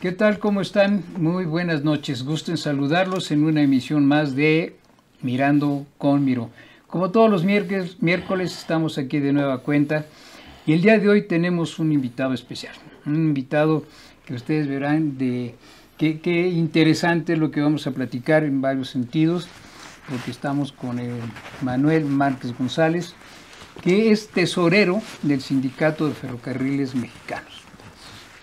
¿Qué tal? ¿Cómo están? Muy buenas noches. Gusto en saludarlos en una emisión más de Mirando con Miro. Como todos los miércoles estamos aquí de nueva cuenta y el día de hoy tenemos un invitado especial. Un invitado que ustedes verán de qué interesante lo que vamos a platicar en varios sentidos, porque estamos con el Manuel Márquez González, que es tesorero del Sindicato de Ferrocarriles Mexicanos.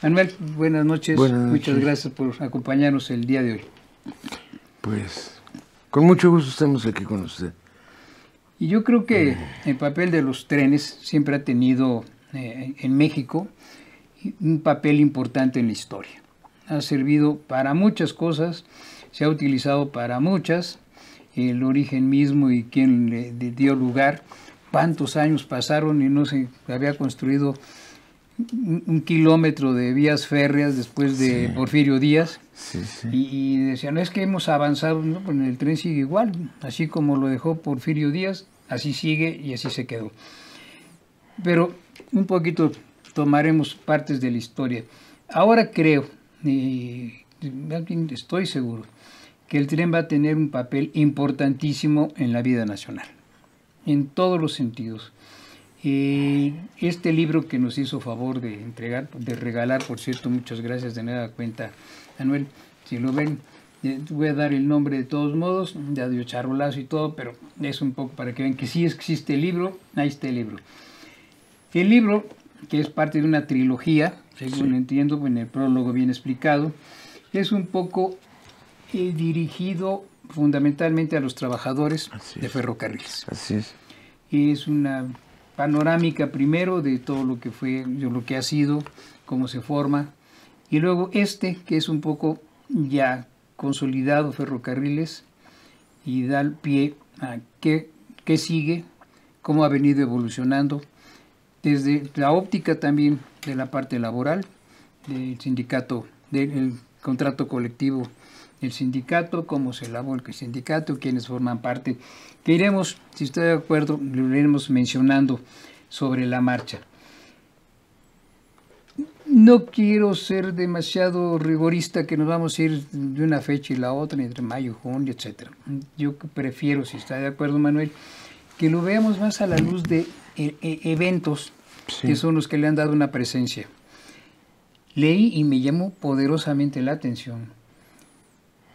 Manuel, buenas noches. Muchas gracias por acompañarnos el día de hoy. Pues, con mucho gusto estamos aquí con usted. Y yo creo que el papel de los trenes siempre ha tenido en México un papel importante en la historia. Ha servido para muchas cosas, se ha utilizado para muchas, el origen mismo y quién le dio lugar, cuántos años pasaron y no se había construido un kilómetro de vías férreas después de Porfirio Díaz. Y decían, es que hemos avanzado, ¿no? Pues el tren sigue igual, así como lo dejó Porfirio Díaz, así sigue y así se quedó. Pero un poquito tomaremos partes de la historia. Ahora creo, estoy seguro, que el tren va a tener un papel importantísimo en la vida nacional, en todos los sentidos. Este libro que nos hizo favor de regalar, por cierto, muchas gracias de nueva cuenta, Manuel, si lo ven, voy a dar el nombre de todos modos, ya dio charolazo y todo, pero es un poco para que vean que sí existe el libro. Ahí está el libro. El libro, que es parte de una trilogía, según entiendo, en el prólogo bien explicado, es un poco dirigido fundamentalmente a los trabajadores de ferrocarriles. Así es. Es una panorámica primero de todo lo que fue, de lo que ha sido, cómo se forma, y luego que es un poco ya consolidado ferrocarriles y da pie a qué sigue, cómo ha venido evolucionando, desde la óptica también de la parte laboral, del sindicato, del contrato colectivo del sindicato, cómo se elabora el sindicato, quiénes forman parte, que iremos, si estoy de acuerdo, lo iremos mencionando sobre la marcha. No quiero ser demasiado rigorista que nos vamos a ir de una fecha y la otra, entre mayo, junio, etc. Yo prefiero, si está de acuerdo Manuel, que lo veamos más a la luz de eventos que son los que le han dado una presencia. Leí y me llamó poderosamente la atención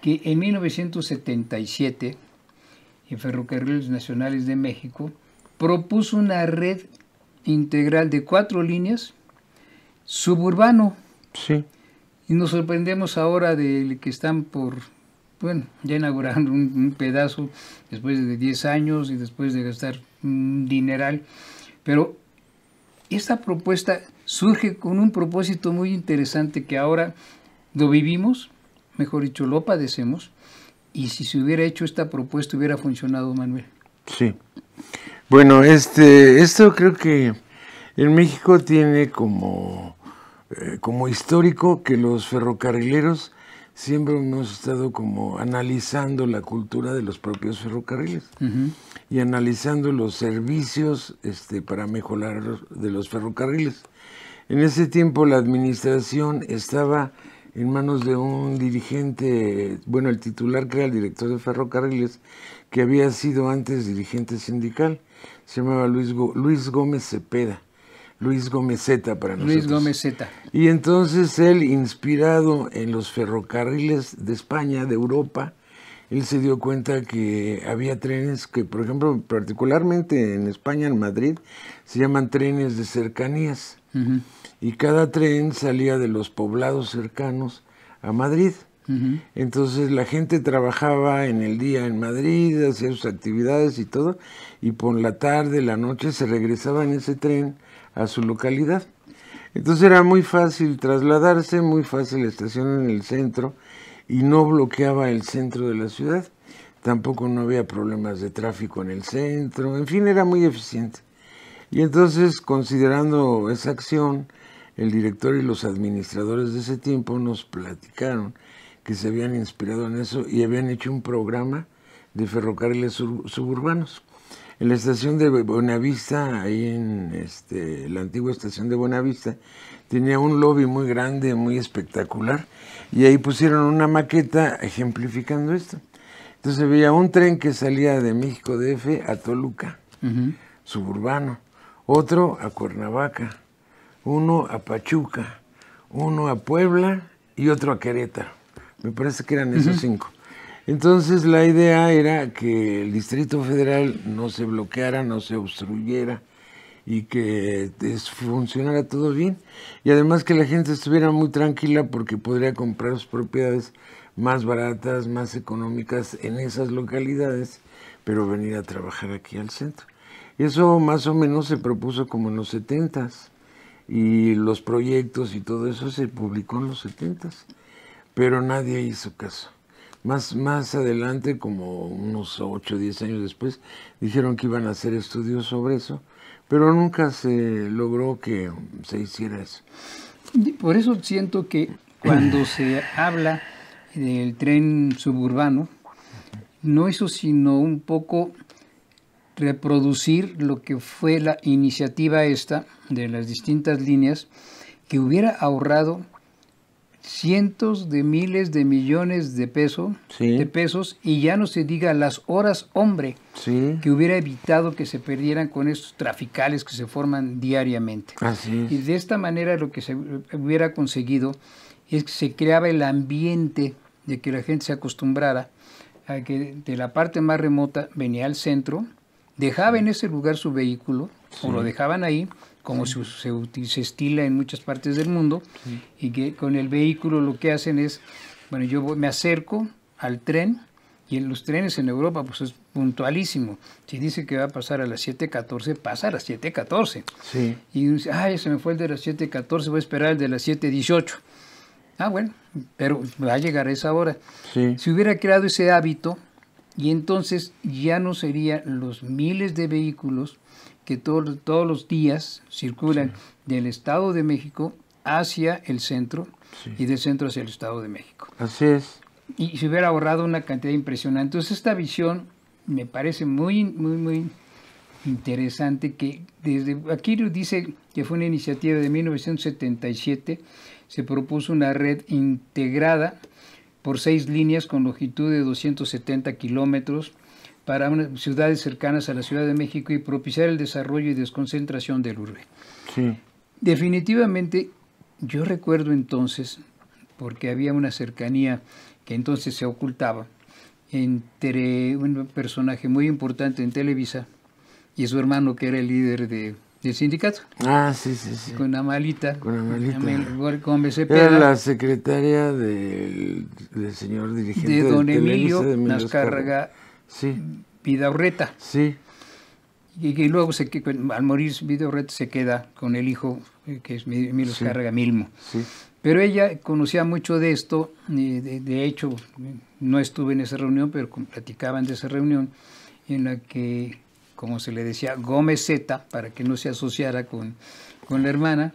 que en 1977, en Ferrocarriles Nacionales de México, propuso una red integral de 4 líneas suburbano. Sí. Y nos sorprendemos ahora de que están ya inaugurando un pedazo después de 10 años y después de gastar un dineral. Pero esta propuesta surge con un propósito muy interesante que ahora lo vivimos, mejor dicho, lo padecemos, y si se hubiera hecho esta propuesta hubiera funcionado, Manuel. Sí. Bueno, esto creo que en México tiene como histórico que los ferrocarrileros siempre hemos estado como analizando la cultura de los propios ferrocarriles y analizando los servicios para mejorar de los ferrocarriles. En ese tiempo la administración estaba en manos de un dirigente, bueno, el titular que era el director de ferrocarriles, que había sido antes dirigente sindical, se llamaba Luis Gómez Cepeda, Luis Gómezeta para nosotros. Luis Gómezeta. Y entonces él, inspirado en los ferrocarriles de España, de Europa, él se dio cuenta que había trenes que, por ejemplo, particularmente en España, en Madrid, se llaman trenes de cercanías. Y cada tren salía de los poblados cercanos a Madrid. Entonces la gente trabajaba en el día en Madrid, hacía sus actividades y todo, y por la tarde, la noche, se regresaba en ese tren a su localidad. Entonces era muy fácil trasladarse, muy fácil la estación en el centro, y no bloqueaba el centro de la ciudad. Tampoco no había problemas de tráfico en el centro, en fin, era muy eficiente. Y entonces, considerando esa acción, el director y los administradores de ese tiempo nos platicaron que se habían inspirado en eso y habían hecho un programa de ferrocarriles suburbanos. en la estación de Buenavista, ahí en la antigua estación de Buenavista, tenía un lobby muy grande, muy espectacular, y ahí pusieron una maqueta ejemplificando esto. Entonces se veía un tren que salía de México DF a Toluca, suburbano, otro a Cuernavaca, uno a Pachuca, uno a Puebla y otro a Querétaro. Me parece que eran esos 5. Entonces la idea era que el Distrito Federal no se bloqueara, no se obstruyera y que funcionara todo bien. Y además que la gente estuviera muy tranquila porque podría comprar sus propiedades más baratas, más económicas en esas localidades, pero venir a trabajar aquí al centro. Y eso más o menos se propuso como en los 70s. Y los proyectos y todo eso se publicó en los 70s, pero nadie hizo caso. Más adelante, como unos 8 o 10 años después, dijeron que iban a hacer estudios sobre eso, pero nunca se logró que se hiciera eso. Por eso siento que cuando se habla del tren suburbano, no hizo sino un poco reproducir lo que fue la iniciativa esta de las distintas líneas, que hubiera ahorrado cientos de miles de millones de pesos, y ya no se diga las horas hombre, que hubiera evitado que se perdieran con estos traficales que se forman diariamente. Así es. Y de esta manera lo que se hubiera conseguido es que se creaba el ambiente de que la gente se acostumbrara a que de la parte más remota venía al centro, dejaba en ese lugar su vehículo, o lo dejaban ahí, como se estila en muchas partes del mundo, y que con el vehículo lo que hacen es, bueno, yo me acerco al tren, y en los trenes en Europa pues es puntualísimo. Si dice que va a pasar a las 7:14, pasa a las 7:14. Sí. Y uno dice, ay, se me fue el de las 7:14, voy a esperar el de las 7:18. Ah, bueno, pero va a llegar a esa hora. Sí. Si hubiera creado ese hábito, y entonces ya no serían los miles de vehículos que todos los días circulan del Estado de México hacia el centro y del centro hacia el Estado de México. Así es. Y se hubiera ahorrado una cantidad impresionante. Entonces esta visión me parece muy, muy, muy interesante, que desde aquí dice que fue una iniciativa de 1977, se propuso una red integrada por 6 líneas con longitud de 270 kilómetros para unas ciudades cercanas a la Ciudad de México y propiciar el desarrollo y desconcentración del urbe. Sí. Definitivamente, yo recuerdo entonces, porque había una cercanía que entonces se ocultaba entre un personaje muy importante en Televisa y su hermano, que era el líder del sindicato. Ah, sí. Con Amalita. Con Amalita. Gómez Cepeda. Era la secretaria del señor dirigente de don Televisa, Emilio de Azcárraga Vidaurreta. Sí. Y luego, al morir Vidaurreta, se queda con el hijo, que es Emilio Azcárraga Milmo. Sí. Pero ella conocía mucho de esto, de hecho, no estuve en esa reunión, pero platicaban de esa reunión en la que, como se le decía, Gómez Z, para que no se asociara con la hermana,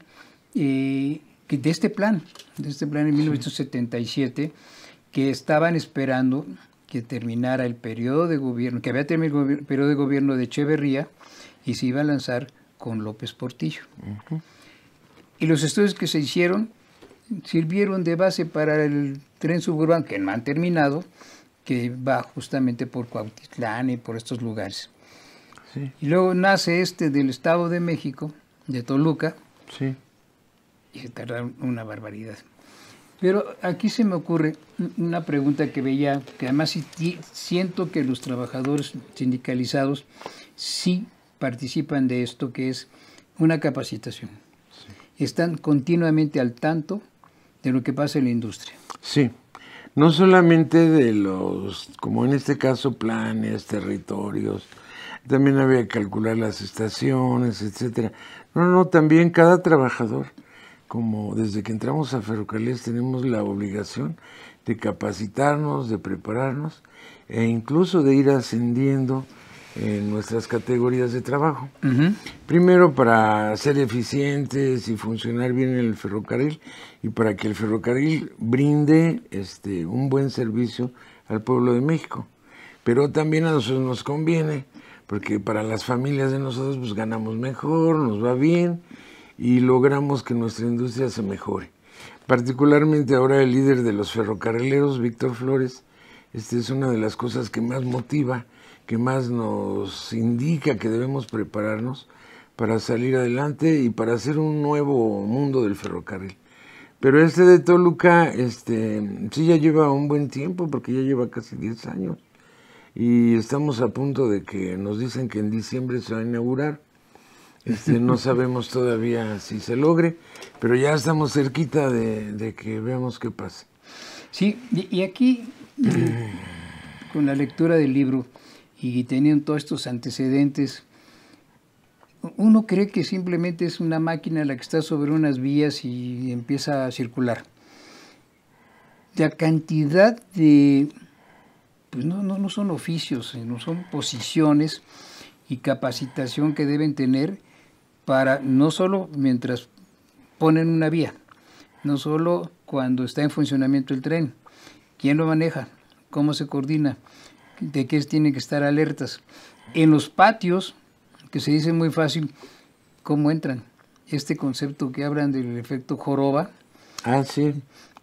que de este plan en 1977, que estaban esperando que terminara el periodo de gobierno, que había terminado el periodo de gobierno de Echeverría, y se iba a lanzar con López Portillo. Y los estudios que se hicieron sirvieron de base para el tren suburbano, que no han terminado, que va justamente por Cuautitlán y por estos lugares. Sí. Y luego nace del Estado de México, de Toluca, y se tardaron una barbaridad. Pero aquí se me ocurre una pregunta que veía, que además siento que los trabajadores sindicalizados sí participan de esto, que es una capacitación. Están continuamente al tanto de lo que pasa en la industria. Sí, no solamente de los, como en este caso, planes, territorios, también había que calcular las estaciones, etcétera. No, también cada trabajador, como desde que entramos a Ferrocarriles tenemos la obligación de capacitarnos, de prepararnos e incluso de ir ascendiendo en nuestras categorías de trabajo. Primero para ser eficientes y funcionar bien en el ferrocarril, y para que el ferrocarril brinde un buen servicio al pueblo de México. Pero también a nosotros nos conviene, porque para las familias de nosotros pues ganamos mejor, nos va bien y logramos que nuestra industria se mejore. Particularmente ahora el líder de los ferrocarrileros, Víctor Flores, es una de las cosas que más motiva, que más nos indica que debemos prepararnos para salir adelante y para hacer un nuevo mundo del ferrocarril. Pero de Toluca, sí ya lleva un buen tiempo, porque ya lleva casi 10 años. Y estamos a punto de que nos dicen que en diciembre se va a inaugurar. No sabemos todavía si se logre, pero ya estamos cerquita de que veamos qué pasa. Sí, y aquí, con la lectura del libro y teniendo todos estos antecedentes, uno cree que simplemente es una máquina la que está sobre unas vías y empieza a circular. La cantidad de, pues no son oficios, no son posiciones y capacitación que deben tener para, no solo mientras ponen una vía, no solo cuando está en funcionamiento el tren, quién lo maneja, cómo se coordina, de qué tienen que estar alertas. En los patios, que se dice muy fácil, cómo entran. Este concepto que hablan del efecto joroba. Ah, sí.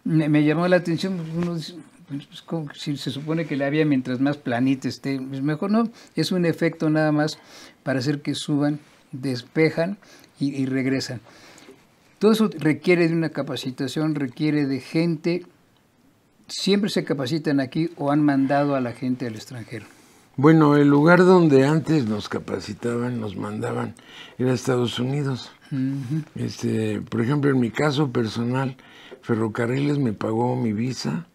Me llamó la atención, uno dice, pues, como si se supone que la vía mientras más planita esté, es mejor, no, es un efecto nada más para hacer que suban, despejan y regresan. Todo eso requiere de una capacitación, requiere de gente. ¿Siempre se capacitan aquí o han mandado a la gente al extranjero? Bueno, el lugar donde antes nos capacitaban, nos mandaban, era Estados Unidos. Por ejemplo, en mi caso personal, Ferrocarriles me pagó mi visa,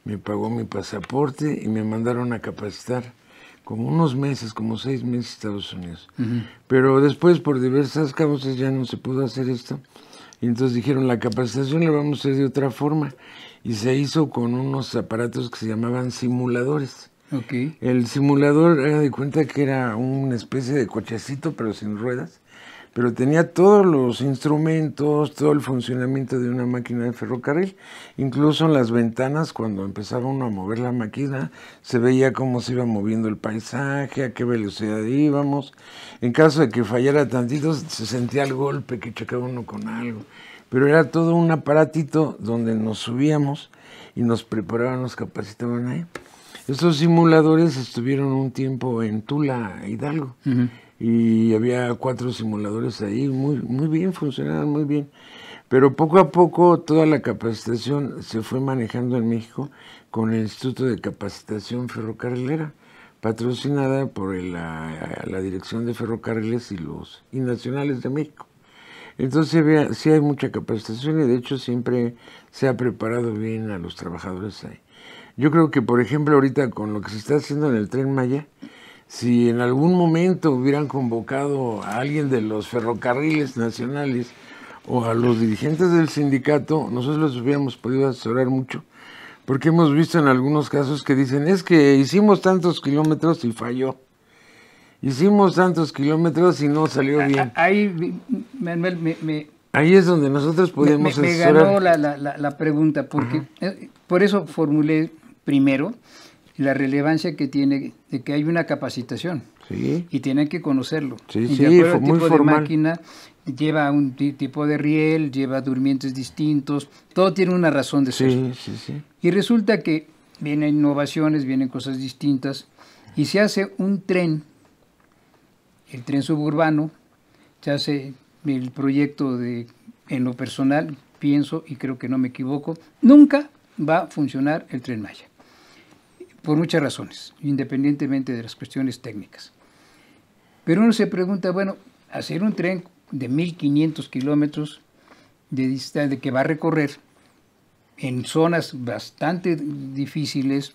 me pagó mi pasaporte y me mandaron a capacitar como unos meses, como 6 meses a Estados Unidos. Pero después, por diversas causas, ya no se pudo hacer esto. Y entonces dijeron, la capacitación la vamos a hacer de otra forma. Y se hizo con unos aparatos que se llamaban simuladores. Okay. El simulador, haga de cuenta que era una especie de cochecito, pero sin ruedas. Pero tenía todos los instrumentos, todo el funcionamiento de una máquina de ferrocarril. Incluso en las ventanas, cuando empezaba uno a mover la máquina, se veía cómo se iba moviendo el paisaje, a qué velocidad íbamos. En caso de que fallara tantito, se sentía el golpe que chocaba uno con algo. Pero era todo un aparatito donde nos subíamos y nos preparaban, nos capacitaban ahí. Estos simuladores estuvieron un tiempo en Tula, Hidalgo. Y había 4 simuladores ahí, muy bien, funcionaban muy bien. Pero poco a poco toda la capacitación se fue manejando en México con el Instituto de Capacitación Ferrocarrilera, patrocinada por la Dirección de Ferrocarriles y Nacionales de México. Entonces sí hay mucha capacitación y de hecho siempre se ha preparado bien a los trabajadores ahí. Yo creo que, por ejemplo, ahorita con lo que se está haciendo en el Tren Maya, si en algún momento hubieran convocado a alguien de los ferrocarriles nacionales o a los dirigentes del sindicato, nosotros los hubiéramos podido asesorar mucho, porque hemos visto en algunos casos que dicen, es que hicimos tantos kilómetros y falló. Hicimos tantos kilómetros y no salió bien. Ahí, Manuel, ahí es donde nosotros podemos asesorar. Me ganó la pregunta, porque por eso formulé primero la relevancia que tiene de que hay una capacitación. Sí. Y tienen que conocerlo. Sí, y sí, de acuerdo al muy tipo formal. de máquina, lleva un tipo de riel, lleva durmientes distintos, todo tiene una razón de ser. Sí. Y resulta que vienen innovaciones, vienen cosas distintas, y se hace un tren, el tren suburbano, se hace el proyecto en lo personal, pienso y creo que no me equivoco, nunca va a funcionar el Tren Maya, por muchas razones, independientemente de las cuestiones técnicas. Pero uno se pregunta, bueno, hacer un tren de 1.500 kilómetros de distancia que va a recorrer en zonas bastante difíciles,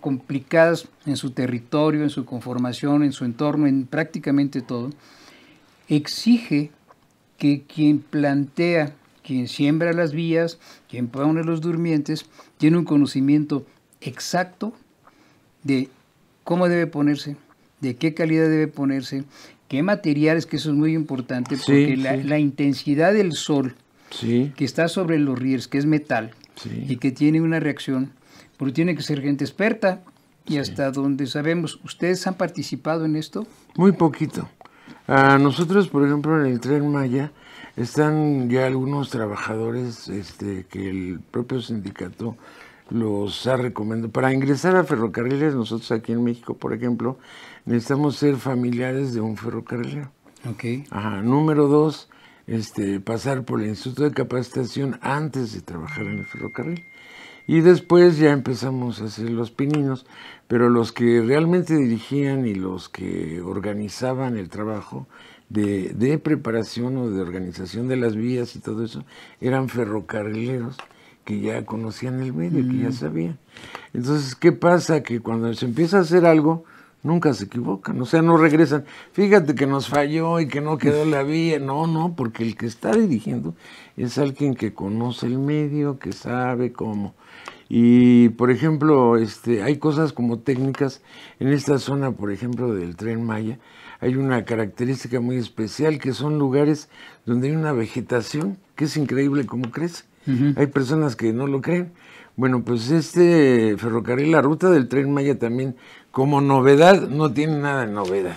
complicadas en su territorio, en su conformación, en su entorno, en prácticamente todo, exige que quien plantea, quien siembra las vías, quien pone los durmientes, tiene un conocimiento exacto de cómo debe ponerse, de qué calidad debe ponerse, qué materiales, que eso es muy importante, porque la intensidad del sol que está sobre los rieles, que es metal, y que tiene una reacción, porque tiene que ser gente experta Y hasta donde sabemos, ¿ustedes han participado en esto? Muy poquito. A nosotros, por ejemplo, en el Tren Maya, están ya algunos trabajadores que el propio sindicato los ha recomendado. Para ingresar a ferrocarriles, nosotros aquí en México, por ejemplo, necesitamos ser familiares de un ferrocarrilero. Okay. Ajá. Número 2, pasar por el Instituto de Capacitación antes de trabajar en el ferrocarril. Y después ya empezamos a hacer los pininos, pero los que realmente dirigían y los que organizaban el trabajo de preparación o de organización de las vías y todo eso, eran ferrocarrileros que ya conocían el medio, que ya sabían. Entonces, ¿qué pasa? Que cuando se empieza a hacer algo, nunca se equivocan, o sea, no regresan. Fíjate que nos falló y que no quedó la vía. No, porque el que está dirigiendo es alguien que conoce el medio, que sabe cómo. Y, por ejemplo, hay cosas como técnicas. En esta zona, por ejemplo, del Tren Maya, hay una característica muy especial, que son lugares donde hay una vegetación que es increíble cómo crece. Hay personas que no lo creen. Bueno, pues ferrocarril, la ruta del Tren Maya también, como novedad, no tiene nada de novedad,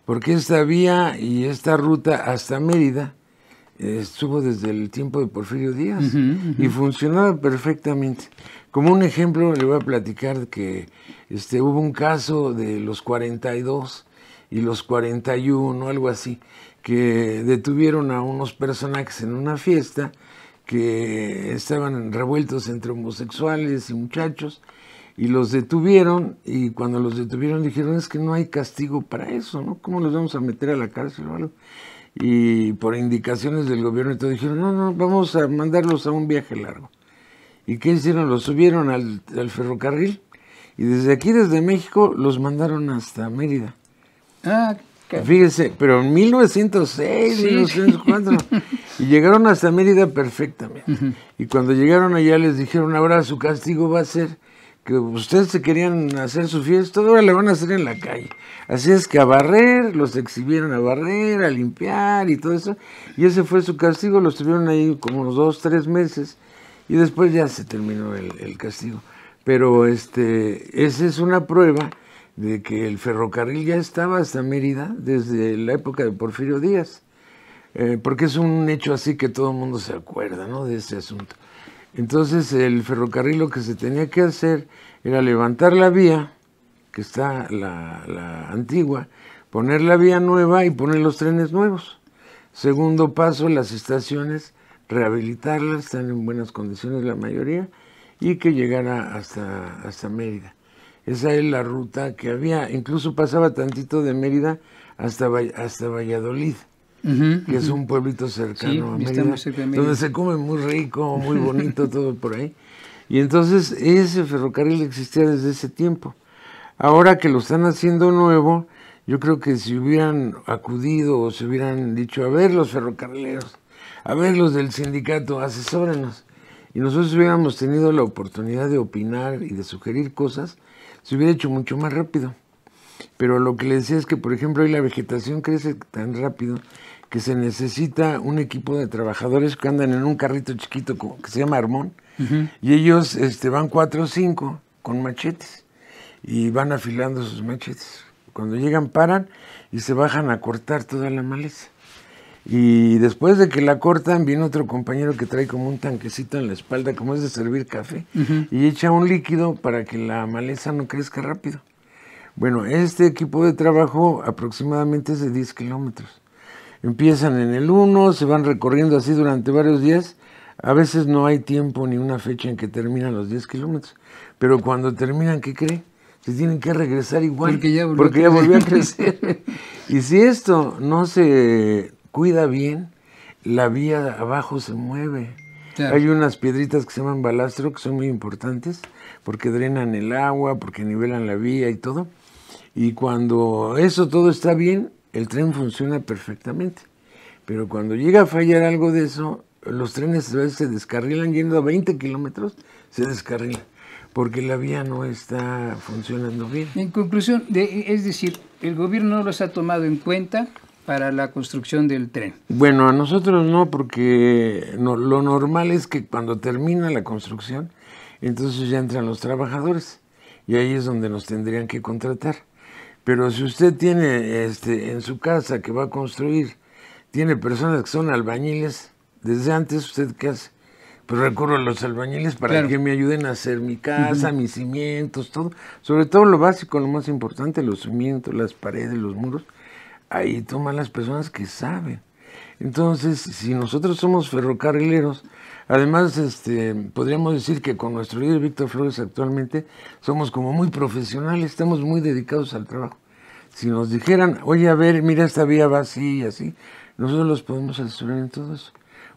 porque esta vía y esta ruta hasta Mérida estuvo desde el tiempo de Porfirio Díaz y funcionaba perfectamente. Como un ejemplo, le voy a platicar que hubo un caso de los 42 y los 41, algo así, que detuvieron a unos personajes en una fiesta que estaban revueltos entre homosexuales y muchachos, y los detuvieron, y cuando los detuvieron dijeron, es que no hay castigo para eso, ¿no? ¿Cómo los vamos a meter a la cárcel o algo? Y por indicaciones del gobierno y todo, dijeron, no, vamos a mandarlos a un viaje largo. ¿Y qué hicieron? Los subieron al ferrocarril, y desde aquí, desde México, los mandaron hasta Mérida. Ah, fíjese, pero en 1906, sí. 1904, y llegaron hasta Mérida perfectamente. Y cuando llegaron allá les dijeron, ahora su castigo va a ser que ustedes se querían hacer su fiesta, ahora la van a hacer en la calle. Así es que a barrer, los exhibieron a barrer, a limpiar y todo eso, y ese fue su castigo. Los tuvieron ahí como unos 2, 3 meses, y después ya se terminó el castigo. Pero esa es una prueba de que el ferrocarril ya estaba hasta Mérida desde la época de Porfirio Díaz, porque es un hecho así que todo el mundo se acuerda, ¿no?, de ese asunto. Entonces el ferrocarril lo que se tenía que hacer era levantar la vía, que está la antigua, poner la vía nueva y poner los trenes nuevos. Segundo paso, las estaciones, rehabilitarlas, están en buenas condiciones la mayoría, y que llegara hasta Mérida. Esa es la ruta que había, incluso pasaba tantito de Mérida hasta Valladolid, que es un pueblito cercano a Mérida, donde se come muy rico, muy bonito, todo por ahí. Y entonces ese ferrocarril existía desde ese tiempo. Ahora que lo están haciendo nuevo, yo creo que si hubieran acudido o se hubieran dicho, a ver los ferrocarrileros, a ver los del sindicato, asesórenos, y nosotros hubiéramos tenido la oportunidad de opinar y de sugerir cosas, se hubiera hecho mucho más rápido. Pero lo que le decía es que, por ejemplo, hoy la vegetación crece tan rápido que se necesita un equipo de trabajadores que andan en un carrito chiquito que se llama Armón, y ellos van 4 o 5 con machetes y van afilando sus machetes. Cuando llegan paran y se bajan a cortar toda la maleza. Y después de que la cortan, viene otro compañero que trae como un tanquecito en la espalda, como es de servir café, y echa un líquido para que la maleza no crezca rápido. Bueno, este equipo de trabajo aproximadamente es de 10 kilómetros. Empiezan en el 1, se van recorriendo así durante varios días. A veces no hay tiempo ni una fecha en que terminan los 10 kilómetros. Pero cuando terminan, ¿qué cree? Se tienen que regresar igual, porque ya volvió a crecer. Y si esto no se cuida bien, la vía abajo se mueve. Claro. Hay unas piedritas que se llaman balastro, que son muy importantes, porque drenan el agua, porque nivelan la vía y todo. Y cuando eso todo está bien, el tren funciona perfectamente. Pero cuando llega a fallar algo de eso, los trenes a veces se descarrilan, yendo a 20 kilómetros, se descarrilan, porque la vía no está funcionando bien. En conclusión, es decir, el gobierno no los ha tomado en cuenta para la construcción del tren. Bueno, a nosotros no, porque lo normal es que cuando termina la construcción, entonces ya entran los trabajadores. y ahí es donde nos tendrían que contratar. Pero si usted tiene en su casa que va a construir, tiene personas que son albañiles, desde antes, ¿usted qué hace? Pues recurro a los albañiles para Claro. que me ayuden a hacer mi casa, mis cimientos, todo. Sobre todo lo básico, lo más importante, los cimientos, las paredes, los muros. Ahí toman las personas que saben. Entonces, si nosotros somos ferrocarrileros, además podríamos decir que con nuestro líder Víctor Flores actualmente somos como muy profesionales, estamos muy dedicados al trabajo. Si nos dijeran, oye, a ver, mira, esta vía va así y así, nosotros los podemos asesorar en todo eso.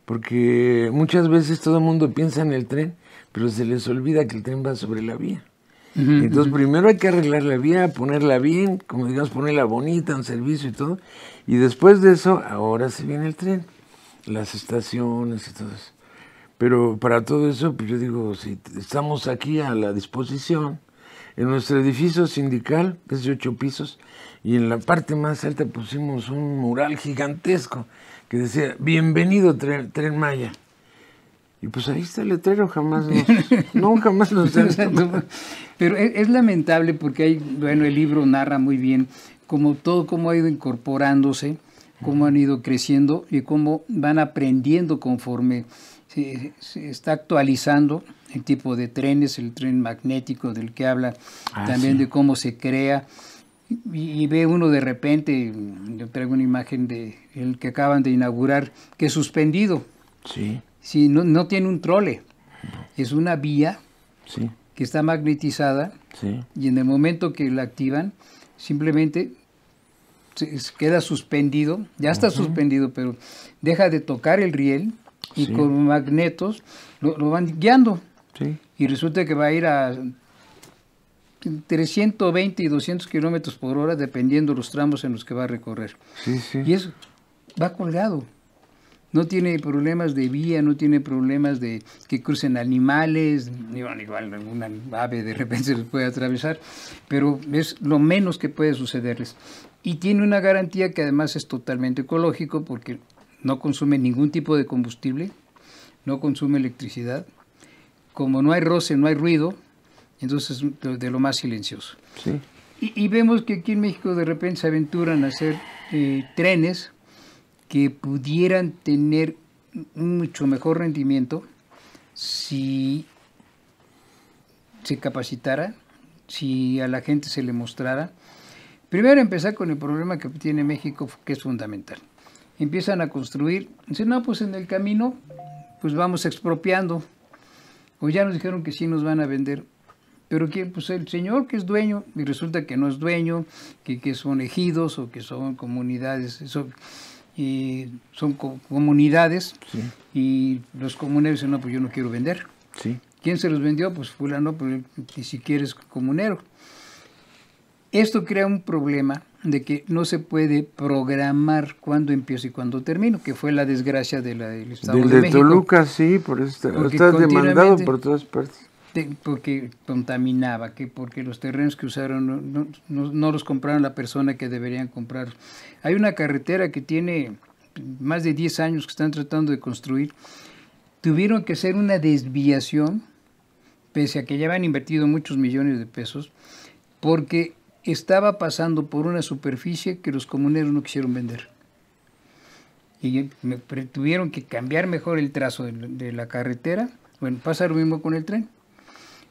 Porque muchas veces todo el mundo piensa en el tren, pero se les olvida que el tren va sobre la vía. Entonces, primero hay que arreglar la vía, ponerla bien, como digamos, ponerla bonita, en servicio y todo. Y después de eso, ahora se viene el tren, las estaciones y todo eso. Pero para todo eso, pues yo digo, si estamos aquí a la disposición, en nuestro edificio sindical, que es de 8 pisos, y en la parte más alta pusimos un mural gigantesco que decía, bienvenido Tren Maya. Y pues ahí está el letrero, jamás nos dan. Pero es lamentable porque bueno, el libro narra muy bien cómo ha ido incorporándose, cómo han ido creciendo y cómo van aprendiendo conforme se está actualizando el tipo de trenes, el tren magnético del que habla, también de cómo se crea. Y ve uno de repente, yo traigo una imagen de el que acaban de inaugurar, que es suspendido. Sí. Sí, no tiene un trole, es una vía que está magnetizada y en el momento que la activan, simplemente queda suspendido, ya está suspendido, pero deja de tocar el riel y con magnetos lo van guiando. Y resulta que va a ir a entre 120 y 200 kilómetros por hora, dependiendo los tramos en los que va a recorrer. Y eso va colgado. No tiene problemas de vía, no tiene problemas de que crucen animales, igual alguna ave de repente se les puede atravesar, pero es lo menos que puede sucederles. Y tiene una garantía que además es totalmente ecológico porque no consume ningún tipo de combustible, no consume electricidad. Como no hay roce, no hay ruido, entonces es de lo más silencioso. Y vemos que aquí en México de repente se aventuran a hacer trenes que pudieran tener un mucho mejor rendimiento si se capacitara, si a la gente se le mostrara. Primero empezar con el problema que tiene México, que es fundamental. Empiezan a construir, dicen, no, pues en el camino, pues vamos expropiando. O ya nos dijeron que sí nos van a vender. Pero que pues el señor que es dueño, y resulta que no es dueño, que son ejidos o que son comunidades, son comunidades, y los comuneros dicen, no, pues yo no quiero vender. ¿Quién se los vendió? Pues fulano, pues ni siquiera es comunero. Esto crea un problema de que no se puede programar cuándo empiezo y cuándo termino, que fue la desgracia del Estado de México. Toluca, sí, por eso está demandado por todas partes. Porque contaminaba, que porque los terrenos que usaron no los compraron la persona que deberían comprar. Hay una carretera que tiene más de 10 años que están tratando de construir. Tuvieron que hacer una desviación, pese a que ya habían invertido muchos millones de pesos, porque estaba pasando por una superficie que los comuneros no quisieron vender. Y tuvieron que cambiar mejor el trazo de la carretera. Bueno, pasa lo mismo con el tren.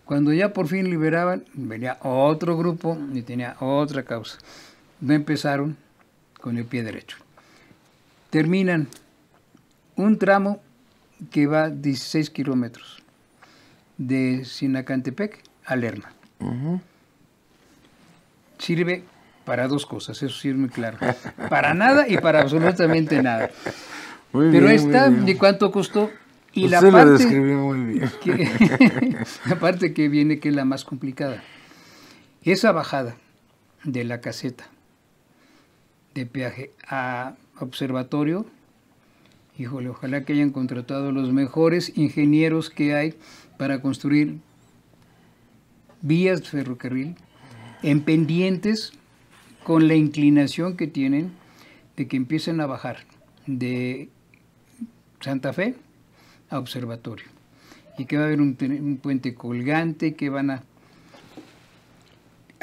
Cuando ya por fin liberaban, venía otro grupo y tenía otra causa. No empezaron con el pie derecho. Terminan un tramo que va 16 kilómetros de Sinacantepec a Lerma. Sirve para dos cosas, eso sí es muy claro. Para nada y para absolutamente nada. Pero esta, ¿de cuánto costó? Y usted la describió muy bien. La parte que viene, que es la más complicada. Esa bajada de la caseta de peaje a observatorio, híjole, ojalá que hayan contratado los mejores ingenieros que hay para construir vías de ferrocarril en pendientes con la inclinación que tienen de que empiecen a bajar de Santa Fe a observatorio y que va a haber un puente colgante, que van a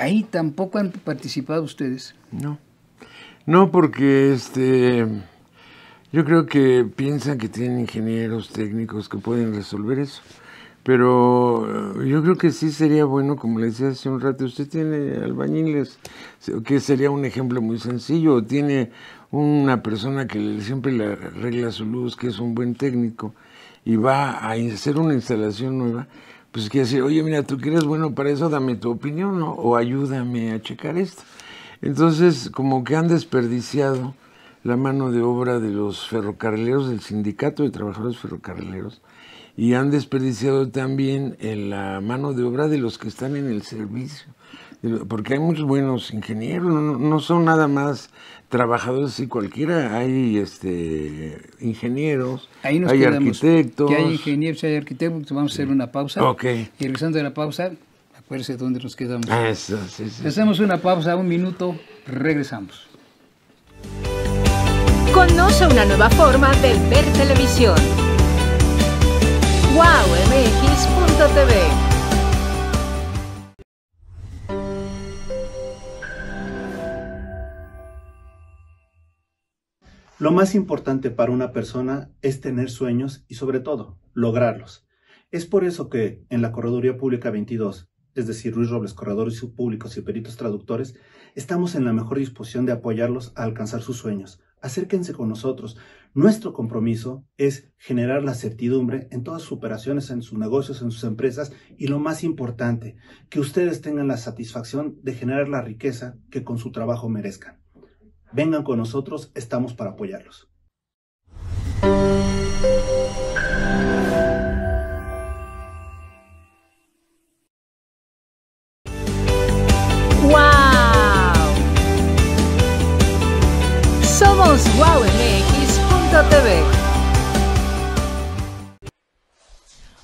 Ahí tampoco han participado ustedes. No, porque yo creo que piensan que tienen ingenieros técnicos que pueden resolver eso. Pero yo creo que sí sería bueno, como le decía hace un rato, usted tiene albañiles, que sería un ejemplo muy sencillo, o tiene una persona que siempre le arregla su luz, que es un buen técnico, y va a hacer una instalación nueva, pues quiere decir, oye, mira, tú que eres bueno para eso, dame tu opinión, ¿no? O ayúdame a checar esto. Entonces, como que han desperdiciado la mano de obra de los ferrocarrileros, del Sindicato de Trabajadores Ferrocarrileros, y han desperdiciado también en la mano de obra de los que están en el servicio, porque hay muchos buenos ingenieros, no son nada más trabajadores así cualquiera, hay ingenieros, ahí nos hay quedamos, arquitectos. que hay ingenieros, hay arquitectos, vamos a hacer una pausa. Okay. Y regresando de la pausa, acuérdese dónde nos quedamos. Eso, sí. Hacemos una pausa, 1 minuto, regresamos. Conoce una nueva forma de ver televisión. wowmx.tv. Lo más importante para una persona es tener sueños y, sobre todo, lograrlos. Es por eso que en la Correduría Pública 22, es decir, Ruiz Robles, corredores públicos y peritos traductores, estamos en la mejor disposición de apoyarlos a alcanzar sus sueños. Acérquense con nosotros. Nuestro compromiso es generar la certidumbre en todas sus operaciones, en sus negocios, en sus empresas, y lo más importante, que ustedes tengan la satisfacción de generar la riqueza que con su trabajo merezcan. Vengan con nosotros, estamos para apoyarlos. Somos wowmx.tv.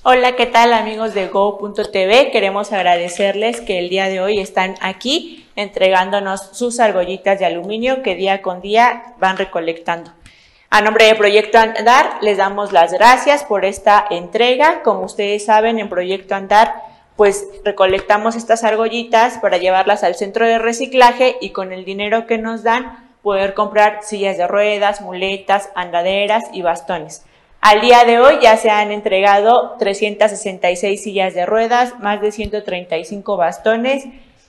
Hola, ¿qué tal amigos de Go.tv? Queremos agradecerles que el día de hoy están aquí entregándonos sus argollitas de aluminio que día con día van recolectando. A nombre de Proyecto Andar, les damos las gracias por esta entrega. Como ustedes saben, en Proyecto Andar, pues recolectamos estas argollitas para llevarlas al centro de reciclaje y con el dinero que nos dan, poder comprar sillas de ruedas, muletas, andaderas y bastones. Al día de hoy ya se han entregado 366 sillas de ruedas, más de 135 bastones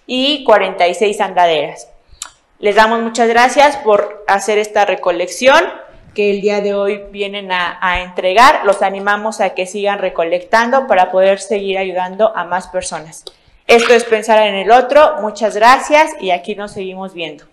y 46 andaderas. Les damos muchas gracias por hacer esta recolección que el día de hoy vienen a entregar. Los animamos a que sigan recolectando para poder seguir ayudando a más personas. Esto es Pensar en el Otro. Muchas gracias y aquí nos seguimos viendo.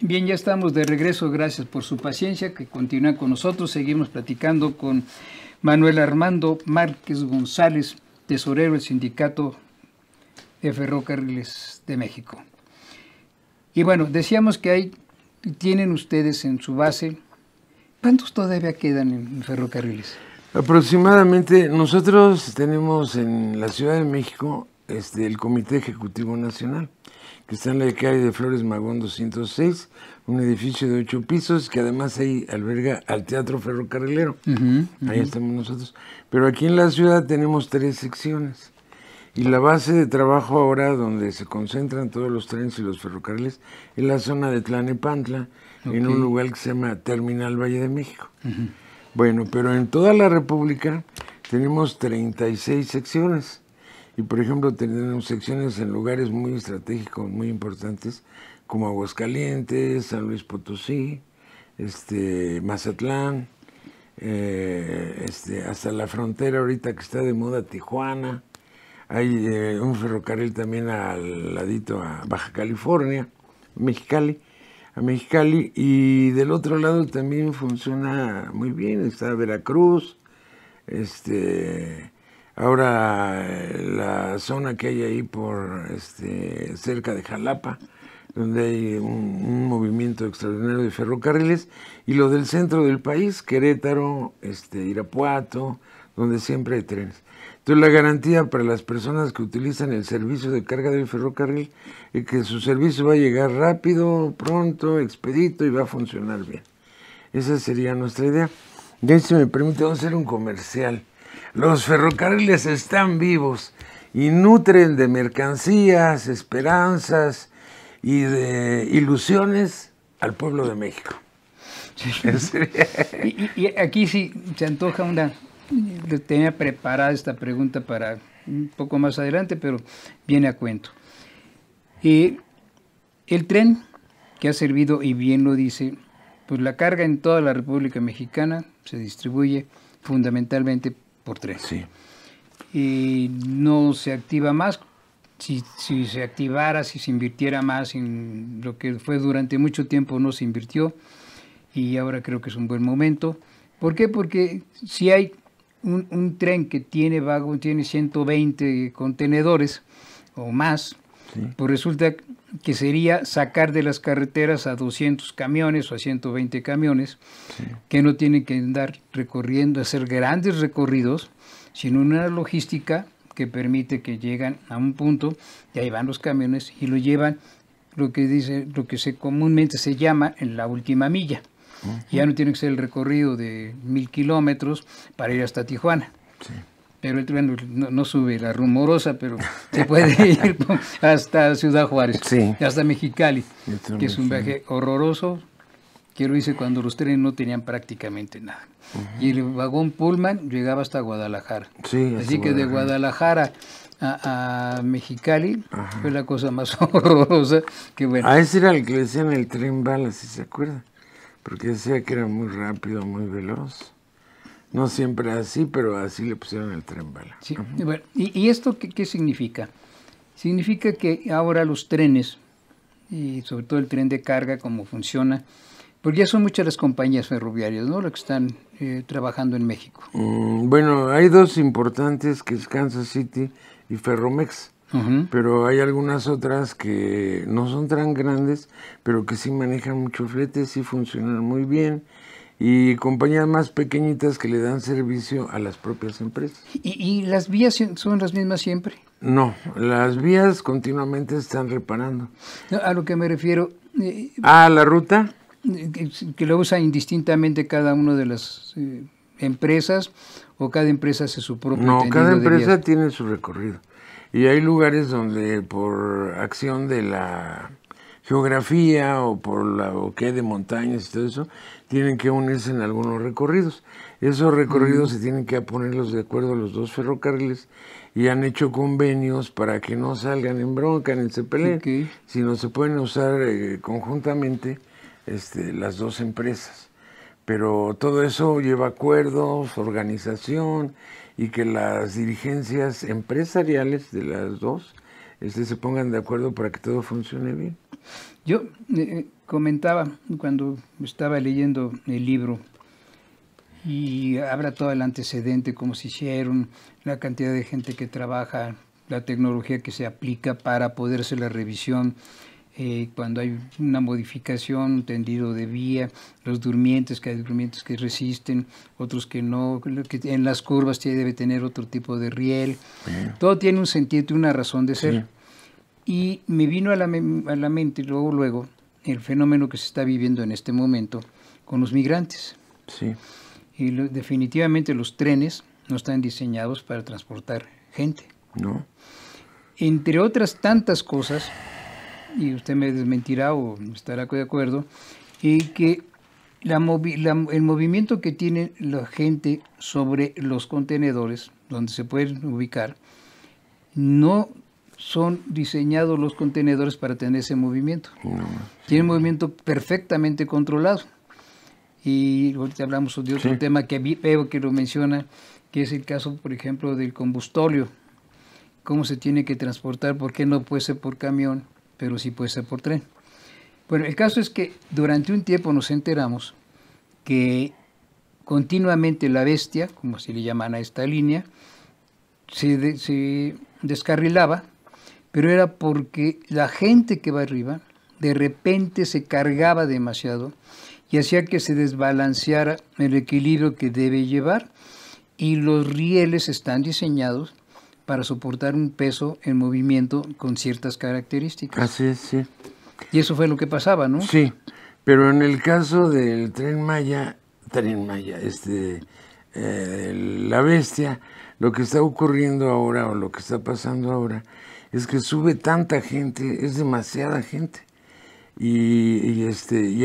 Bien, ya estamos de regreso, gracias por su paciencia, que continúan con nosotros. Seguimos platicando con Manuel Armando Márquez González, tesorero del Sindicato de Ferrocarriles de México. Y bueno, decíamos que tienen ustedes en su base, ¿cuántos todavía quedan en ferrocarriles? Aproximadamente, nosotros tenemos en la Ciudad de México el Comité Ejecutivo Nacional, que está en la calle de Flores Magón 206, un edificio de 8 pisos, que además ahí alberga al Teatro Ferrocarrilero. Ahí estamos nosotros. Pero aquí en la ciudad tenemos 3 secciones. Y la base de trabajo ahora, donde se concentran todos los trenes y los ferrocarriles, es la zona de Tlalnepantla, en un lugar que se llama Terminal Valle de México. Bueno, pero en toda la República tenemos 36 secciones. Y, por ejemplo, tenemos secciones en lugares muy estratégicos, muy importantes, como Aguascalientes, San Luis Potosí, Mazatlán, hasta la frontera ahorita que está de moda, Tijuana. Hay un ferrocarril también al ladito a Baja California, a Mexicali. Y del otro lado también funciona muy bien, está Veracruz, ahora la zona que hay ahí por cerca de Jalapa, donde hay un movimiento extraordinario de ferrocarriles, y lo del centro del país, Querétaro, Irapuato, donde siempre hay trenes. Entonces la garantía para las personas que utilizan el servicio de carga del ferrocarril es que su servicio va a llegar rápido, pronto, expedito y va a funcionar bien. Esa sería nuestra idea. Y ahí, si me permite, vamos a hacer un comercial. Los ferrocarriles están vivos y nutren de mercancías, esperanzas y de ilusiones al pueblo de México. Y aquí sí se antoja tenía preparada esta pregunta para un poco más adelante, pero viene a cuento. El tren que ha servido, y bien lo dice, pues la carga en toda la República Mexicana se distribuye fundamentalmente por tren. Sí. Y no se activa más. Si se activara, si se invirtiera más en lo que fue durante mucho tiempo, no se invirtió, y ahora creo que es un buen momento. ¿Por qué? Porque si hay un tren que tiene 120 contenedores o más, sí, pues resulta que sería sacar de las carreteras a 200 camiones o a 120 camiones, sí, que no tienen que andar recorriendo, hacer grandes recorridos, sino una logística que permite que llegan a un punto y ahí van los camiones y lo llevan lo que comúnmente se llama en la última milla. Ya no tiene que ser el recorrido de 1000 kilómetros para ir hasta Tijuana. Sí. Pero el tren no sube la Rumorosa, pero se puede ir hasta Ciudad Juárez, sí, hasta Mexicali, que es un viaje horroroso, que lo hice cuando los trenes no tenían prácticamente nada. Y el vagón Pullman llegaba hasta Guadalajara. Sí, así que de Guadalajara a Mexicali, ajá, fue la cosa más horrorosa. Que bueno. A ese era el que le decían el tren bala, si se acuerda, porque decía que era muy rápido, muy veloz. No siempre así, pero así le pusieron el tren bala. Sí, bueno, ¿y esto qué significa? Significa que ahora los trenes, y sobre todo el tren de carga, como funciona, porque ya son muchas las compañías ferroviarias, ¿no?, las que están trabajando en México. Bueno, hay dos importantes, que es Kansas City y Ferromex. Pero hay algunas otras que no son tan grandes, pero que sí manejan mucho flete, sí funcionan muy bien, y compañías más pequeñitas que le dan servicio a las propias empresas. ¿Y las vías son las mismas siempre? No, las vías continuamente están reparando. No, a lo que me refiero... ¿la ruta? Que lo usa indistintamente cada una de las empresas, o cada empresa hace su propio tendido de vías. No, cada empresa tiene su recorrido. Y hay lugares donde por acción de la geografía o por la boquete de montañas y todo eso, tienen que unirse en algunos recorridos. Esos recorridos se tienen que ponerlos de acuerdo a los dos ferrocarriles y han hecho convenios para que no salgan en bronca ni se peleen, sino se pueden usar conjuntamente las dos empresas. Pero todo eso lleva acuerdos, organización, y que las dirigencias empresariales de las dos se pongan de acuerdo para que todo funcione bien. Yo comentaba cuando estaba leyendo el libro, y habla todo el antecedente, cómo se hicieron, la cantidad de gente que trabaja, la tecnología que se aplica para poder hacer la revisión, cuando hay una modificación, un tendido de vía, los durmientes, que hay durmientes que resisten, otros que no, que en las curvas debe tener otro tipo de riel. Todo tiene un sentido y una razón de ser. Y me vino a la mente luego el fenómeno que se está viviendo en este momento con los migrantes. Y definitivamente los trenes no están diseñados para transportar gente. No. Entre otras tantas cosas, y usted me desmentirá o estará de acuerdo, y que el movimiento que tiene la gente sobre los contenedores, donde se pueden ubicar, no son diseñados los contenedores para tener ese movimiento. Tienen movimiento perfectamente controlado. Y ahorita hablamos de otro tema que veo que lo menciona, que es el caso, por ejemplo, del combustóleo. Cómo se tiene que transportar, por qué no puede ser por camión, pero sí puede ser por tren. Bueno, el caso es que durante un tiempo nos enteramos que continuamente la bestia, como se le llaman a esta línea, se descarrilaba, pero era porque la gente que va arriba de repente se cargaba demasiado y hacía que se desbalanceara el equilibrio que debe llevar, y los rieles están diseñados para soportar un peso en movimiento con ciertas características. Así es, sí. Y eso fue lo que pasaba, ¿no? Sí, pero en el caso del Tren Maya, la Bestia, lo que está ocurriendo ahora o lo que está pasando ahora es que sube tanta gente, es demasiada gente. Y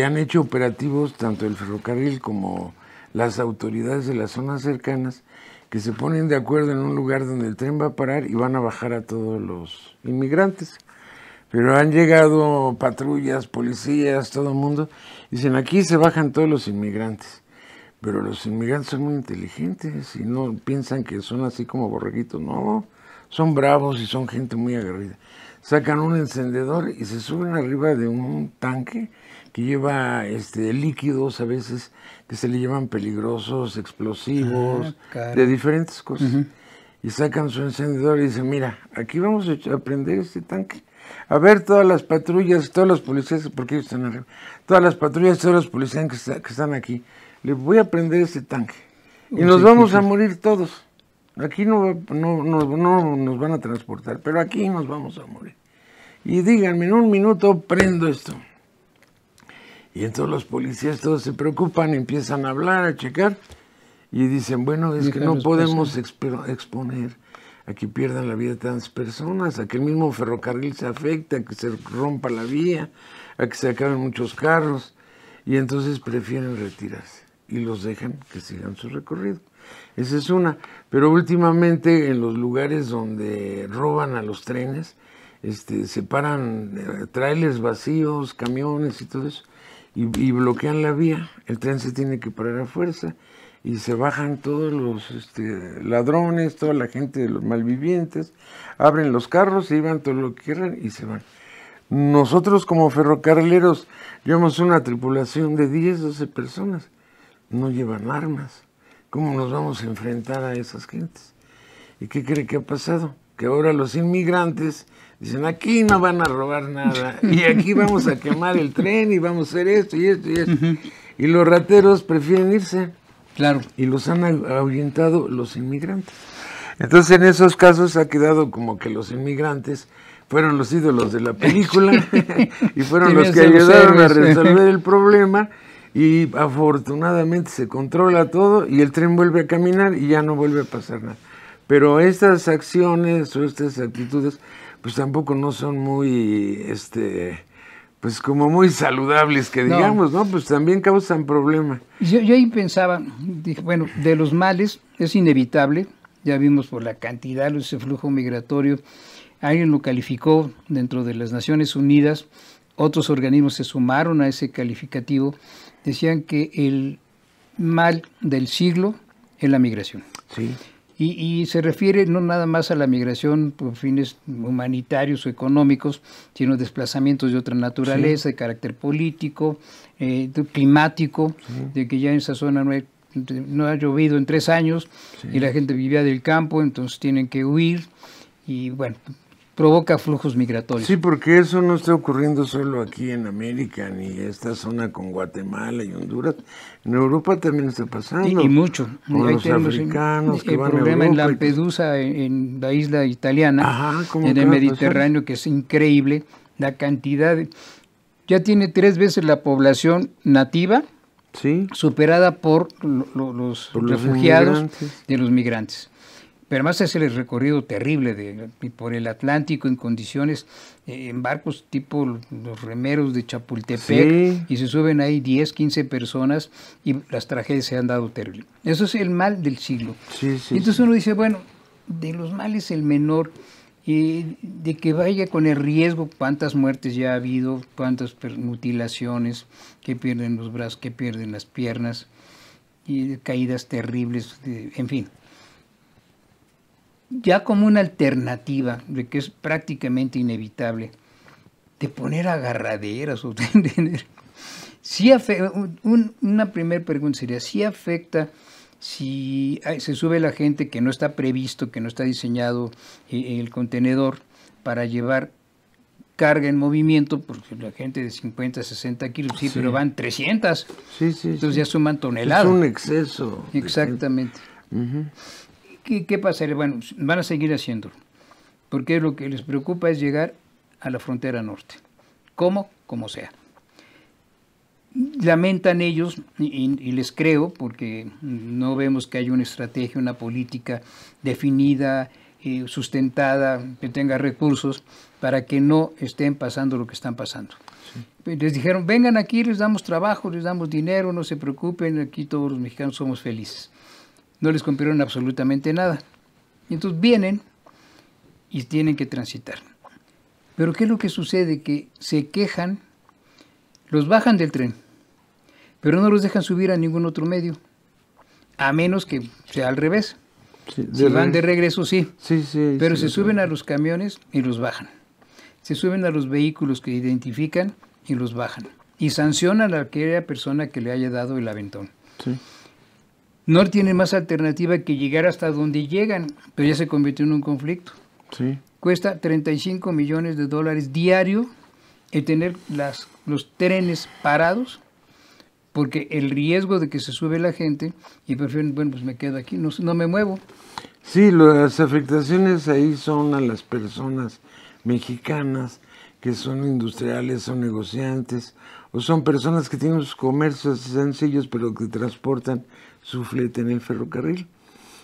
han hecho operativos tanto el ferrocarril como las autoridades de las zonas cercanas que se ponen de acuerdo en un lugar donde el tren va a parar y van a bajar a todos los inmigrantes. Pero han llegado patrullas, policías, todo el mundo, dicen aquí se bajan todos los inmigrantes. Pero los inmigrantes son muy inteligentes y no piensan que son así como borreguitos, no, son bravos y son gente muy aguerrida. Sacan un encendedor y se suben arriba de un tanque que lleva líquidos a veces que se le llaman peligrosos, explosivos, de diferentes cosas. Y sacan su encendedor y dicen, mira, aquí vamos a prender este tanque. A ver todas las patrullas, todos los policías, porque ellos están arriba, todas las patrullas, todos los policías que están aquí, les voy a prender este tanque. Y nos vamos a morir todos. Aquí no nos van a transportar, pero aquí nos vamos a morir. Y díganme, en un minuto prendo esto. Y entonces los policías todos se preocupan, empiezan a hablar, a checar, y dicen, bueno, es que no podemos exponer a que pierdan la vida tantas personas, a que el mismo ferrocarril se afecte, a que se rompa la vía, a que se acaben muchos carros, y entonces prefieren retirarse y los dejan que sigan su recorrido. Esa es una. Pero últimamente en los lugares donde roban a los trenes, se paran trailers vacíos, camiones y todo eso, y bloquean la vía. El tren se tiene que parar a fuerza y se bajan todos los ladrones, toda la gente de los malvivientes, abren los carros, se llevan todo lo que quieran y se van. Nosotros como ferrocarrileros llevamos una tripulación de 10, 12 personas, no llevan armas. ¿Cómo nos vamos a enfrentar a esas gentes? ¿Y qué cree que ha pasado? Que ahora los inmigrantes dicen, aquí no van a robar nada, y aquí vamos a quemar el tren, y vamos a hacer esto y esto y esto. Y los rateros prefieren irse. Claro. Y los han ahuyentado los inmigrantes. Entonces, en esos casos ha quedado como que los inmigrantes fueron los ídolos de la película y fueron los que ayudaron a resolver el problema. Y afortunadamente se controla todo y el tren vuelve a caminar y ya no vuelve a pasar nada. Pero estas acciones o estas actitudes, pues tampoco no son muy, pues como muy saludables, que digamos, ¿no? Pues también causan problema. Yo ahí pensaba, dije, bueno, de los males es inevitable, ya vimos por la cantidad, ese flujo migratorio, alguien lo calificó dentro de las Naciones Unidas, otros organismos se sumaron a ese calificativo, decían que el mal del siglo es la migración. Sí. Y se refiere no nada más a la migración por fines humanitarios o económicos, sino desplazamientos de otra naturaleza, de carácter político, climático, de que ya en esa zona no ha llovido en 3 años y la gente vivía del campo, entonces tienen que huir y bueno, provoca flujos migratorios. Sí, porque eso no está ocurriendo solo aquí en América, ni esta zona con Guatemala y Honduras. En Europa también está pasando. Y mucho. Con los africanos que van a Europa. El problema en Lampedusa, en la isla italiana, en el Mediterráneo, que es increíble, la cantidad ya tiene 3 veces la población nativa, superada por los refugiados de los migrantes. Pero además es el recorrido terrible por el Atlántico en condiciones, en barcos tipo los remeros de Chapultepec, y se suben ahí 10, 15 personas y las tragedias se han dado terrible. Eso es el mal del siglo. Entonces uno dice, bueno, de los males el menor, de que vaya con el riesgo, cuántas muertes ya ha habido, cuántas mutilaciones, que pierden los brazos, que pierden las piernas, y caídas terribles, en fin. Ya como una alternativa, de que es prácticamente inevitable, de poner agarraderas o tener... Sí una primera pregunta sería, ¿sí afecta si se sube la gente que no está previsto, que no está diseñado el contenedor para llevar carga en movimiento, porque la gente de 50, 60 kilos, pero van 300, entonces ya suman toneladas. Es un exceso. Exactamente. ¿Qué pasaría? Bueno, van a seguir haciéndolo, porque lo que les preocupa es llegar a la frontera norte. ¿Cómo? Como sea. Lamentan ellos, y les creo, porque no vemos que haya una estrategia, una política definida, sustentada, que tenga recursos, para que no estén pasando lo que están pasando. Sí. Les dijeron, vengan aquí, les damos trabajo, les damos dinero, no se preocupen, aquí todos los mexicanos somos felices. No les cumplieron absolutamente nada. Y entonces vienen y tienen que transitar. Pero ¿qué es lo que sucede? Que se quejan, los bajan del tren, pero no los dejan subir a ningún otro medio, a menos que sea al revés. Sí, si van de regreso, sí, pero se suben a los camiones y los bajan. Se suben a los vehículos que identifican y los bajan. Y sancionan a aquella persona que le haya dado el aventón. Sí. No tienen más alternativa que llegar hasta donde llegan, pero ya se convirtió en un conflicto. Sí. Cuesta $35 millones diario el tener los trenes parados, porque el riesgo de que se sube la gente y prefieren, bueno, pues me quedo aquí, no me muevo. Sí, las afectaciones ahí son a las personas mexicanas que son industriales, son negociantes, o son personas que tienen sus comercios sencillos, pero que transportan su flete en el ferrocarril.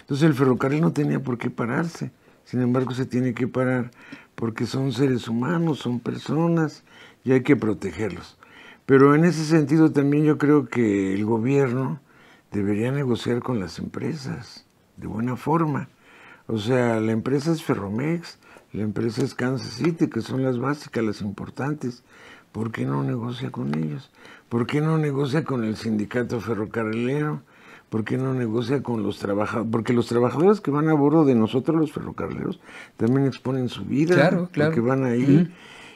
Entonces el ferrocarril no tenía por qué pararse, sin embargo se tiene que parar porque son seres humanos, son personas y hay que protegerlos. Pero en ese sentido también yo creo que el gobierno debería negociar con las empresas de buena forma. O sea, la empresa es Ferromex, la empresa es Kansas City, que son las básicas, las importantes. ¿Por qué no negocia con ellos? ¿Por qué no negocia con el sindicato ferrocarrilero? ¿Por qué no negocia con los trabajadores? Porque los trabajadores que van a bordo de nosotros, los ferrocarrileros, también exponen su vida, claro. Porque van ahí.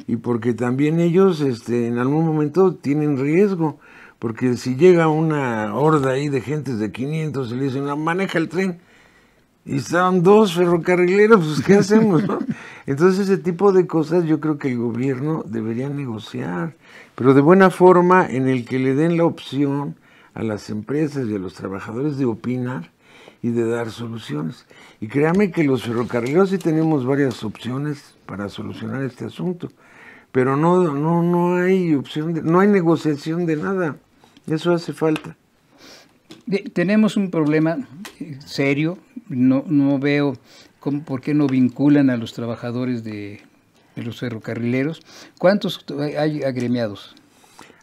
Y porque también ellos en algún momento tienen riesgo, porque si llega una horda ahí de gentes de 500 y le dicen, no, maneja el tren, y estaban 2 ferrocarrileros, pues ¿qué hacemos? ¿No? Entonces ese tipo de cosas yo creo que el gobierno debería negociar, pero de buena forma, en el que le den la opción a las empresas y a los trabajadores de opinar y de dar soluciones. Y créame que los ferrocarrileros sí tenemos varias opciones para solucionar este asunto, pero no hay opción, no hay negociación de nada. Eso hace falta. Tenemos un problema serio, no veo por qué no vinculan a los trabajadores de los ferrocarrileros. ¿Cuántos hay agremiados?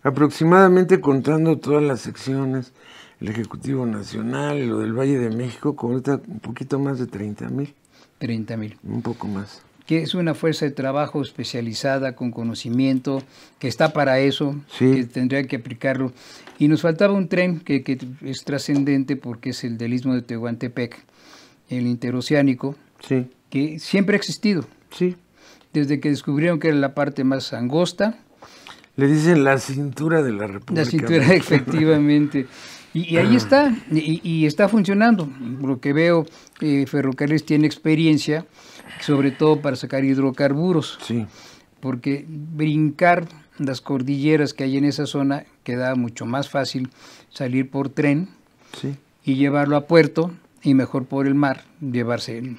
Aproximadamente, contando todas las secciones, el Ejecutivo Nacional, lo del Valle de México, con ahorita un poquito más de 30,000. 30,000. Un poco más. Que es una fuerza de trabajo especializada, con conocimiento, que está para eso, sí. Que tendría que aplicarlo. Y nos faltaba un tren que es trascendente porque es el del Istmo de Tehuantepec, el interoceánico, sí. Que siempre ha existido. Sí. Desde que descubrieron que era la parte más angosta. Le dicen la cintura de la República. La cintura, efectivamente. Y ahí está, y está funcionando. Lo que veo, Ferrocarriles tiene experiencia, sobre todo para sacar hidrocarburos. Sí. Porque brincar las cordilleras que hay en esa zona queda mucho más fácil salir por tren, sí. Y llevarlo a puerto, y mejor por el mar, llevarse.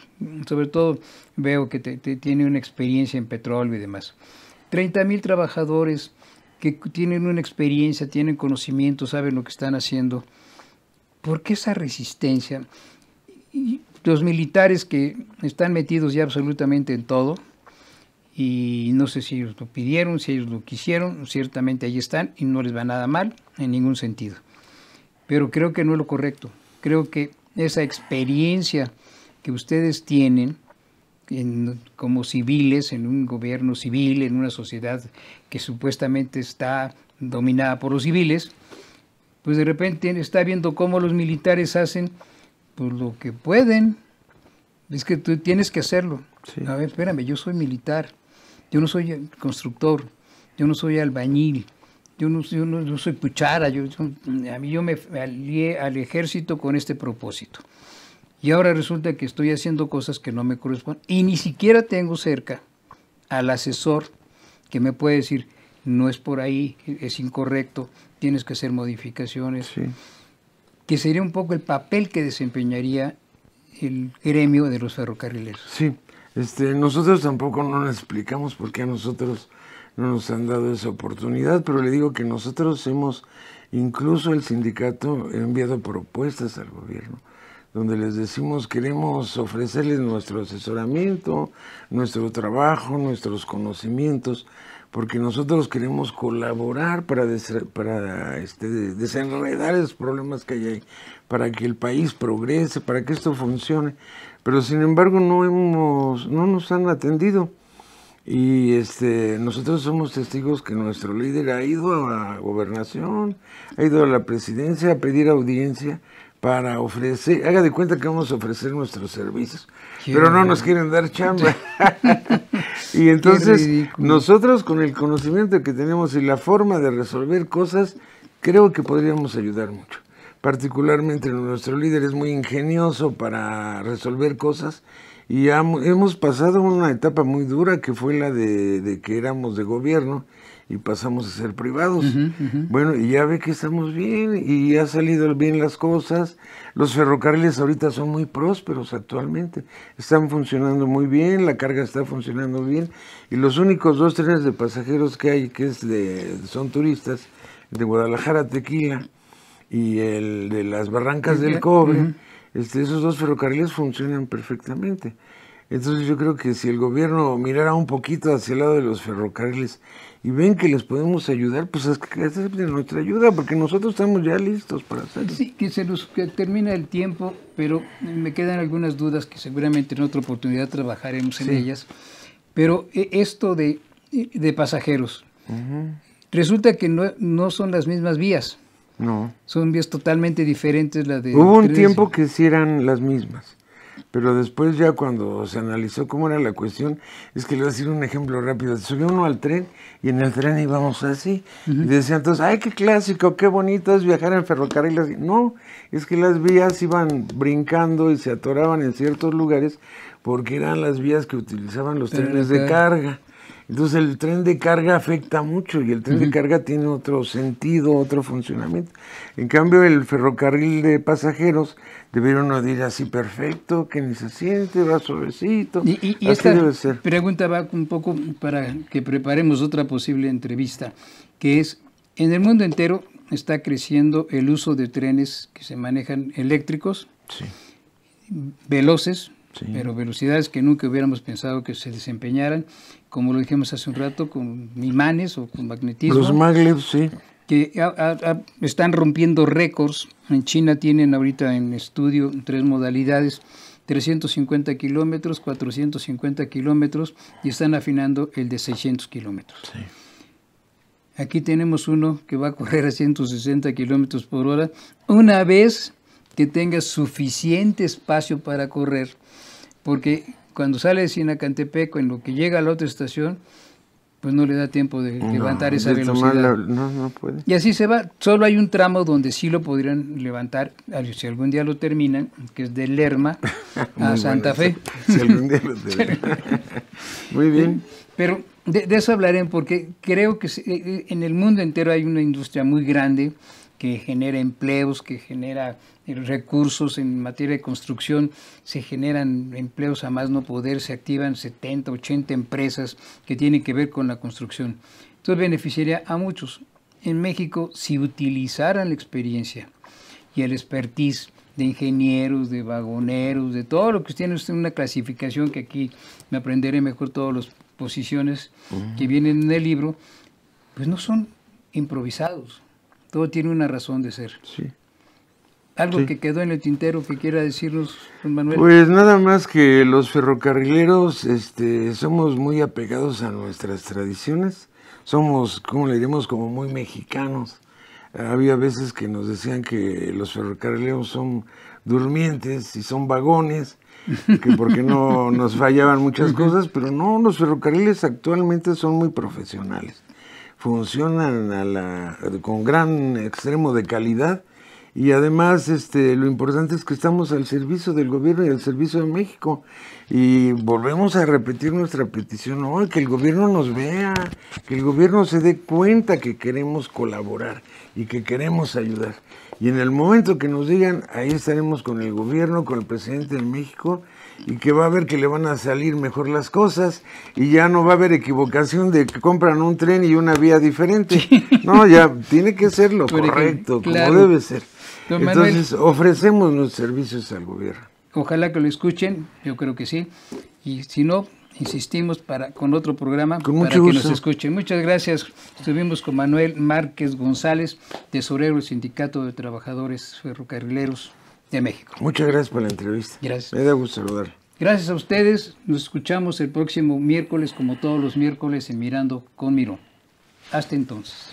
Sobre todo veo que tiene una experiencia en petróleo y demás. 30,000 trabajadores que tienen una experiencia, tienen conocimiento, saben lo que están haciendo. ¿Por qué esa resistencia? Y los militares que están metidos ya absolutamente en todo, y no sé si ellos lo pidieron, si ellos lo quisieron, ciertamente ahí están y no les va nada mal en ningún sentido. Pero creo que no es lo correcto. Creo que esa experiencia que ustedes tienen como civiles, en un gobierno civil, en una sociedad que supuestamente está dominada por los civiles, pues de repente está viendo cómo los militares hacen pues lo que pueden. Es que tú tienes que hacerlo. Sí. A ver, espérame, yo soy militar, yo no soy constructor, yo no soy albañil, yo no soy cuchara, yo me alié al ejército con este propósito. Y ahora resulta que estoy haciendo cosas que no me corresponden. Y ni siquiera tengo cerca al asesor que me puede decir, no es por ahí, es incorrecto, tienes que hacer modificaciones. Sí. Que sería un poco el papel que desempeñaría el gremio de los ferrocarrileros. Sí, nosotros tampoco no nos explicamos por qué a nosotros no nos han dado esa oportunidad, pero le digo que nosotros incluso el sindicato, ha enviado propuestas al gobierno, donde les decimos queremos ofrecerles nuestro asesoramiento, nuestro trabajo, nuestros conocimientos, porque nosotros queremos colaborar para desenredar esos problemas que hay ahí, para que el país progrese, para que esto funcione. Pero sin embargo no nos han atendido. Y nosotros somos testigos que nuestro líder ha ido a Gobernación, ha ido a la presidencia a pedir audiencia para ofrecer, haga de cuenta que vamos a ofrecer nuestros servicios, pero no nos quieren dar chamba. Y entonces nosotros, con el conocimiento que tenemos y la forma de resolver cosas, creo que podríamos ayudar mucho. Particularmente nuestro líder es muy ingenioso para resolver cosas, y hemos pasado una etapa muy dura, que fue la de que éramos de gobierno y pasamos a ser privados. Bueno, y ya ve que estamos bien y ha salido bien las cosas. Los ferrocarriles ahorita son muy prósperos actualmente, están funcionando muy bien, la carga está funcionando bien, y los únicos 2 trenes de pasajeros que hay, que son turistas, de Guadalajara a Tequila y el de las Barrancas del Cobre, esos 2 ferrocarriles funcionan perfectamente. Entonces yo creo que si el gobierno mirara un poquito hacia el lado de los ferrocarriles y ven que les podemos ayudar, pues acepten nuestra ayuda, porque nosotros estamos ya listos para hacerlo. Sí, que termina el tiempo, pero me quedan algunas dudas que seguramente en otra oportunidad trabajaremos en ellas. Pero esto de pasajeros, resulta que no son las mismas vías. No. Son vías totalmente diferentes. Hubo un tiempo que sí eran las mismas, pero después ya cuando se analizó cómo era la cuestión, es que le voy a decir un ejemplo rápido. Subió uno al tren y en el tren íbamos así, y decían entonces, ¡ay, qué clásico, qué bonito es viajar en ferrocarril así! No, es que las vías iban brincando y se atoraban en ciertos lugares porque eran las vías que utilizaban los trenes de carga. Entonces el tren de carga afecta mucho, y el tren de carga tiene otro sentido, otro funcionamiento. En cambio, el ferrocarril de pasajeros debieron de ir así perfecto, que ni se siente, va suavecito. Y esta debe ser. Pregunta va un poco para que preparemos otra posible entrevista, que es, en el mundo entero está creciendo el uso de trenes que se manejan eléctricos, veloces, pero velocidades que nunca hubiéramos pensado que se desempeñaran, como lo dijimos hace un rato, con imanes o con magnetismo. Los maglevs, sí. Que están rompiendo récords. En China tienen ahorita en estudio 3 modalidades, 350 kilómetros, 450 kilómetros, y están afinando el de 600 kilómetros. Sí. Aquí tenemos uno que va a correr a 160 kilómetros por hora, una vez que tenga suficiente espacio para correr, porque cuando sale de Sinacantepec, en lo que llega a la otra estación, pues no le da tiempo de levantar esa velocidad. No puede. Y así se va. Solo hay un tramo donde sí lo podrían levantar, si algún día lo terminan, que es de Lerma a Santa Fe. Si algún día lo terminan. Muy bien. Pero de eso hablaré, porque creo que en el mundo entero hay una industria muy grande que genera empleos, que genera recursos en materia de construcción, se generan empleos a más no poder, se activan 70, 80 empresas que tienen que ver con la construcción. Entonces beneficiaría a muchos. En México, si utilizaran la experiencia y el expertise de ingenieros, de vagoneros, de todo lo que tiene usted, una clasificación que aquí me aprenderé mejor todas las posiciones que vienen en el libro, pues no son improvisados. Todo tiene una razón de ser. Sí. ¿Algo que quedó en el tintero que quiera decirnos, don Manuel? Pues nada más que los ferrocarrileros somos muy apegados a nuestras tradiciones. Somos, ¿cómo le diremos?, como muy mexicanos. Había veces que nos decían que los ferrocarrileros son durmientes y son vagones, que porque no nos fallaban muchas cosas, pero no, los ferrocarriles actualmente son muy profesionales. Funcionan con gran extremo de calidad, Y además, lo importante es que estamos al servicio del gobierno y al servicio de México. Y volvemos a repetir nuestra petición hoy, que el gobierno nos vea, que el gobierno se dé cuenta que queremos colaborar y que queremos ayudar. Y en el momento que nos digan, ahí estaremos con el gobierno, con el presidente de México, y que va a ver que le van a salir mejor las cosas, y ya no va a haber equivocación de que compran un tren y una vía diferente. No, ya tiene que ser lo correcto, claro, como debe ser. Don Manuel, entonces ofrecemos nuestros servicios al gobierno. Ojalá que lo escuchen, yo creo que sí. Y si no, insistimos con otro programa con para mucho que gusto. nos escuchen. Muchas gracias. Estuvimos con Manuel Márquez González, tesorero del Sindicato de Trabajadores Ferrocarrileros de México. Muchas gracias por la entrevista. Gracias. Me da gusto saludar. Gracias a ustedes. Nos escuchamos el próximo miércoles, como todos los miércoles, en Mirando con Mirón. Hasta entonces.